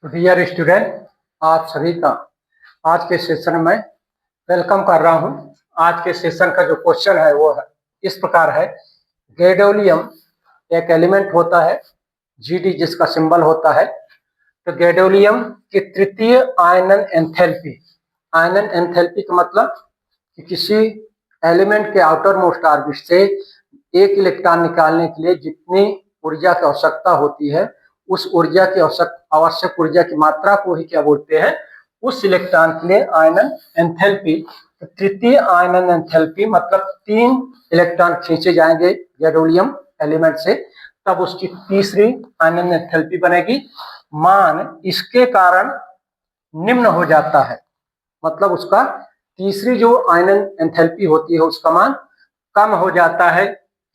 Dear student, आप सभी का आज के सेशन में वेलकम कर रहा हूं। आज के सेशन का जो क्वेश्चन है वो इस प्रकार है। गैडोलियम एक एलिमेंट होता है, जीडी जिसका सिंबल होता है। तो गैडोलियम की तृतीय आयनन एंथैल्पी, आयनन एंथैल्पी का मतलब कि किसी एलिमेंट के आउटर मोस्ट ऑर्बिट से एक इलेक्ट्रॉन निकालने के लिए जितनी ऊर्जा की आवश्यकता होती है, उस ऊर्जा की आवश्यक ऊर्जा की मात्रा को ही क्या बोलते हैं, उस इलेक्ट्रॉन के लिए आयनन एंथैल्पी। तो तृतीय आयनन एंथैल्पी मतलब 3 इलेक्ट्रॉन खींचे जाएंगे गैडोलियम एलिमेंट से, तब उसकी तीसरी आयनन एंथैल्पी बनेगी। मान इसके कारण निम्न हो जाता है, मतलब उसका तीसरी जो आयनन एंथैल्पी होती है उसका मान कम हो जाता है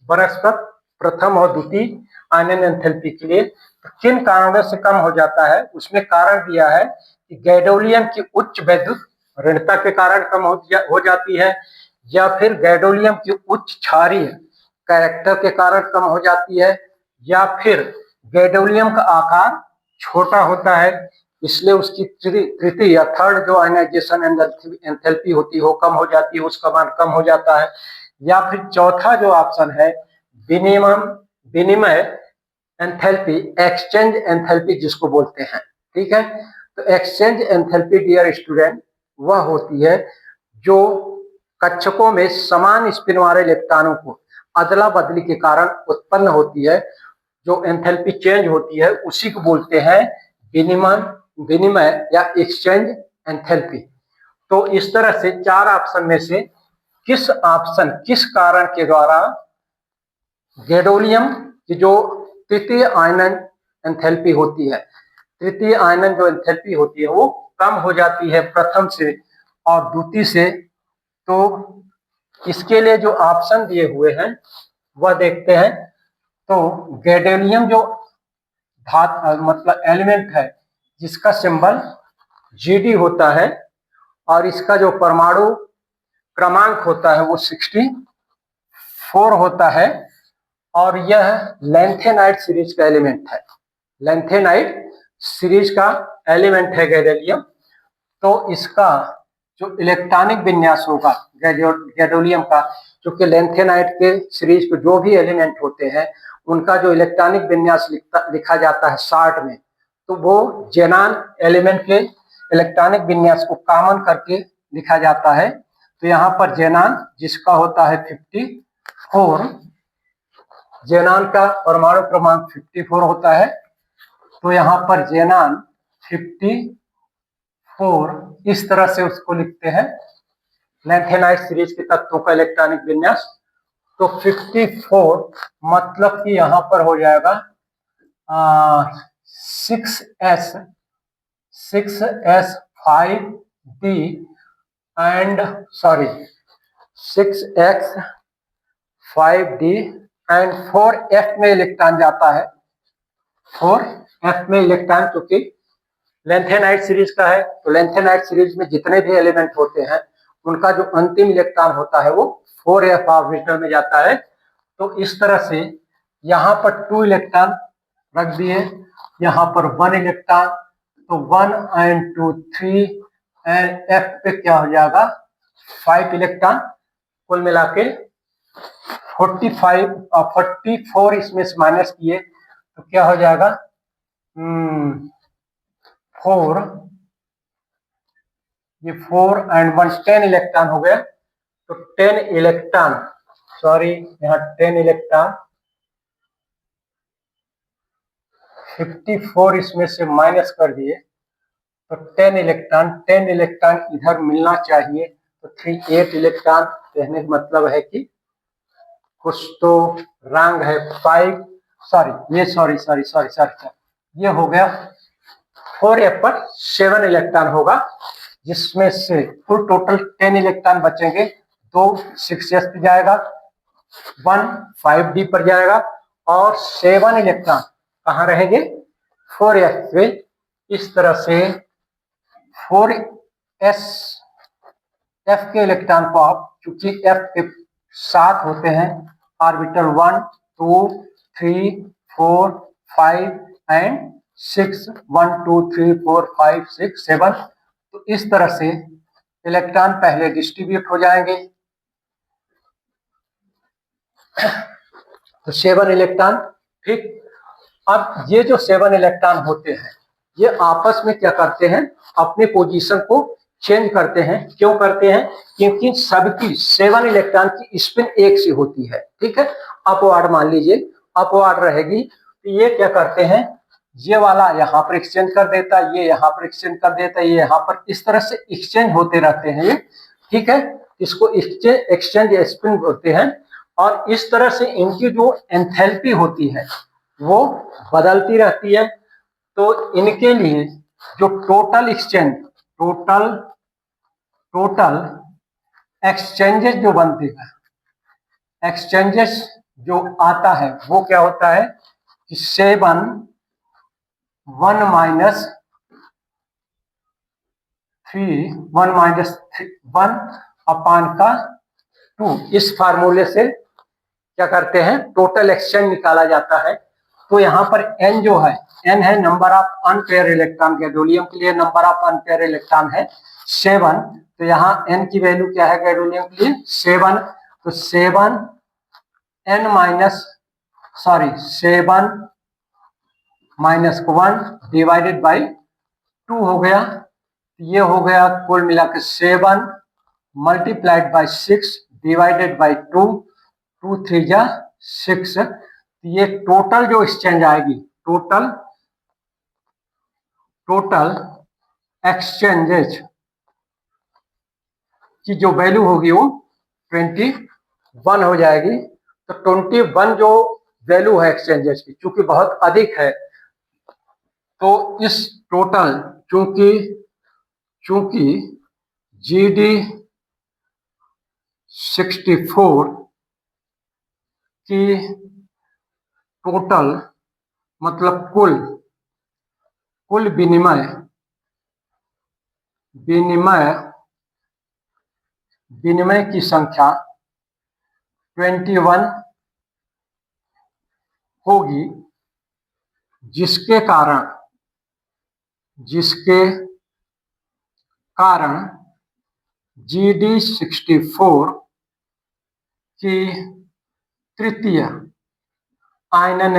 बनस्पत प्रथम और द्वितीय आयनन एंथैल्पी के लिए। तो किन कारणों से कम हो जाता है, उसमें कारण दिया है कि गैडोलियम की उच्च वैद्युत ऋणता के कारण कम हो जाती है, या फिर गैडोलियम की उच्च क्षारीय कैरेक्टर के कारण कम हो जाती है, या फिर गैडोलियम का आकार छोटा होता है इसलिए उसकी तृतीय या थर्ड जो आयनाइजेशन एंथैल्पी होती है वो कम हो जाती है, उसका मान कम हो जाता है। या फिर चौथा जो ऑप्शन है विनिमय एंथैल्पी, एक्सचेंज एंथैल्पी जिसको बोलते हैं। ठीक है, तो एक्सचेंज एंथैल्पी डियर स्टूडेंट वह होती है जो कक्षकों में समान स्पिन वाले इलेक्ट्रॉनों को अदला बदली के कारण उत्पन्न होती है। जो एंथैल्पी चेंज होती है उसी को बोलते हैं विनिमय या एक्सचेंज एंथैल्पी। तो इस तरह से 4 ऑप्शन में से किस कारण के द्वारा गैडोलियम की जो तृतीय आयनन एंथैल्पी होती है, तृतीय आयनन जो एंथैल्पी होती है वो कम हो जाती है प्रथम से और द्वितीय से। तो इसके लिए जो ऑप्शन दिए हुए हैं वह देखते हैं। तो गैडोलियम जो मतलब एलिमेंट है जिसका सिंबल जीडी होता है और इसका जो परमाणु क्रमांक होता है वो 64 होता है, और यह लैंथेनाइड सीरीज का एलिमेंट है। लैंथेनाइड सीरीज का एलिमेंट है गैडोलियम। तो इसका जो इलेक्ट्रॉनिक विन्यास होगा गैडोलियम का, क्योंकि लैंथेनाइड के सीरीज के जो भी एलिमेंट होते हैं उनका जो इलेक्ट्रॉनिक विन्यास लिखा जाता है शार्ट में, तो वो जेनान एलिमेंट के इलेक्ट्रॉनिक विन्यास को कॉमन करके लिखा जाता है। तो यहाँ पर जेनान जिसका होता है 54, जेनान का परमाणु क्रमांक 54 होता है। तो यहाँ पर जेनान 54 इस तरह से उसको लिखते हैं, लैंथेनाइड सीरीज के तत्वों का इलेक्ट्रॉनिक विन्यास। तो 54 मतलब कि यहाँ पर हो जाएगा 6s5d and 6x5d and 4f में इलेक्ट्रॉन जाता है। 4f में इलेक्ट्रॉन क्योंकि लैंथेनाइड सीरीज का है, तो लैंथेनाइड सीरीज में जितने भी एलिमेंट होते हैं उनका जो अंतिम इलेक्ट्रॉन होता है वो 4f ऑर्बिटल में जाता है। तो इस तरह से यहाँ पर 2 इलेक्ट्रॉन रख दिए, यहाँ पर 1 इलेक्ट्रॉन, तो 1 and 2 3 एंड f पे क्या हो जाएगा 5 इलेक्ट्रॉन, कुल मिला के 45 और 44 इसमें से माइनस किए तो क्या हो जाएगा 4, ये 4 and 1 10 इलेक्ट्रॉन हो गया। तो 10 इलेक्ट्रॉन, यहाँ 10 इलेक्ट्रॉन 54 इसमें से माइनस कर दिए तो 10 इलेक्ट्रॉन इधर मिलना चाहिए। तो 8 इलेक्ट्रॉन कहने का मतलब है कि कुछ तो रंग है। 5 ये हो गया 4f पर 7 इलेक्ट्रॉन होगा, जिसमें से कुल टोटल 10 इलेक्ट्रॉन बचेंगे। 2 6s पे जाएगा, 1 5d पर जाएगा और 7 इलेक्ट्रॉन कहाँ रहेंगे 4f पे। इस तरह से 4s f के इलेक्ट्रॉन को आप, चूंकि f के 7 होते हैं ऑर्बिटल 1 2 3 4 5 एंड 6 1 2 3 4 5 6 7। तो इस तरह से इलेक्ट्रॉन पहले डिस्ट्रीब्यूट हो जाएंगे। तो 7 इलेक्ट्रॉन, ठीक। अब ये जो 7 इलेक्ट्रॉन होते हैं ये आपस में क्या करते हैं, अपने पोजीशन को चेंज करते हैं। क्यों करते हैं? क्योंकि सबकी 7 इलेक्ट्रॉन की स्पिन एक सी होती है, ठीक है। अपवार्ड मान लीजिए, अपवार्ड रहेगी, तो ये क्या करते हैं, ये वाला यहाँ पर एक्सचेंज कर देता है, ये यहाँ पर एक्सचेंज कर देता है, ये यहाँ पर, इस तरह से एक्सचेंज होते रहते हैं ये, ठीक है। इसको एक्सचेंज स्पिन बोलते हैं। और इस तरह से इनकी जो एंथैल्पी होती है वो बदलती रहती है। तो इनके लिए जो टोटल एक्सचेंज, टोटल एक्सचेंजेस जो बनते हैं, एक्सचेंजेस जो आता है वो क्या होता है कि 7 1 माइनस 1 अपान का 2, इस फार्मूले से क्या करते हैं, टोटल एक्सचेंज निकाला जाता है। तो यहाँ पर n जो है, n है number of unpaired electron, gadolinium के लिए नंबर ऑफ अनपेयर इलेक्ट्रॉन है 7। तो यहाँ n की वैल्यू क्या है गैडोलियम के लिए 7। तो 7 माइनस 1 डिवाइडेड बाई 2 हो गया। ये हो गया कुल मिलाकर 7 मल्टीप्लाइड बाई 6 डिवाइडेड बाई 2, 2 3 जा 6। ये टोटल जो एक्सचेंज आएगी, टोटल एक्सचेंजेज की जो वैल्यू होगी वो 21 हो जाएगी। तो 21 जो वैल्यू है एक्सचेंजेज की, चूंकि बहुत अधिक है, तो इस टोटल, चूंकि GD 64 की टोटल मतलब कुल विनिमय की संख्या 21 होगी, जिसके कारण GD 64 की तृतीय आयनन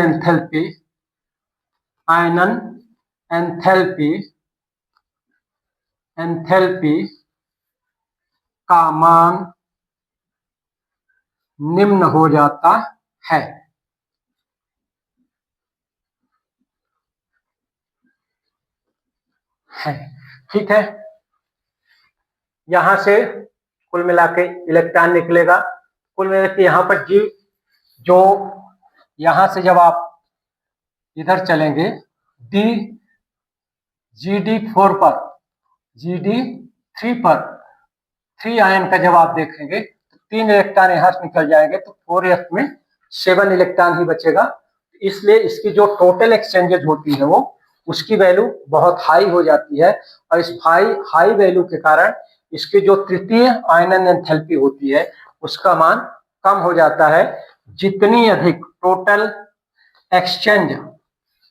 एंथैल्पी का मान निम्न हो जाता है। ठीक है, यहां से कुल मिला के इलेक्ट्रॉन निकलेगा। कुल मिला के यहाँ पर जो यहां से जब आप इधर चलेंगे GD3 पर 3 आयन का जब आप देखेंगे तो 3 इलेक्ट्रॉन यहां से निकल जाएंगे, तो 4s में 7 इलेक्ट्रॉन ही बचेगा। इसलिए इसकी जो टोटल एक्सचेंजेज होती है वो उसकी वैल्यू बहुत हाई हो जाती है। और इस हाई वैल्यू के कारण इसकी जो तृतीय आयनन एंथैल्पी होती है उसका मान कम हो जाता है। जितनी अधिक टोटल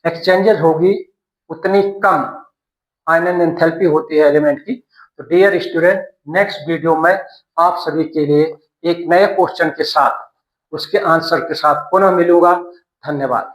एक्सचेंजेज होगी उतनी कम आयनन एंथैल्पी होती है एलिमेंट की। तो डियर स्टूडेंट, नेक्स्ट वीडियो में आप सभी के लिए एक नए क्वेश्चन के साथ, उसके आंसर के साथ पुनः मिलूंगा। धन्यवाद।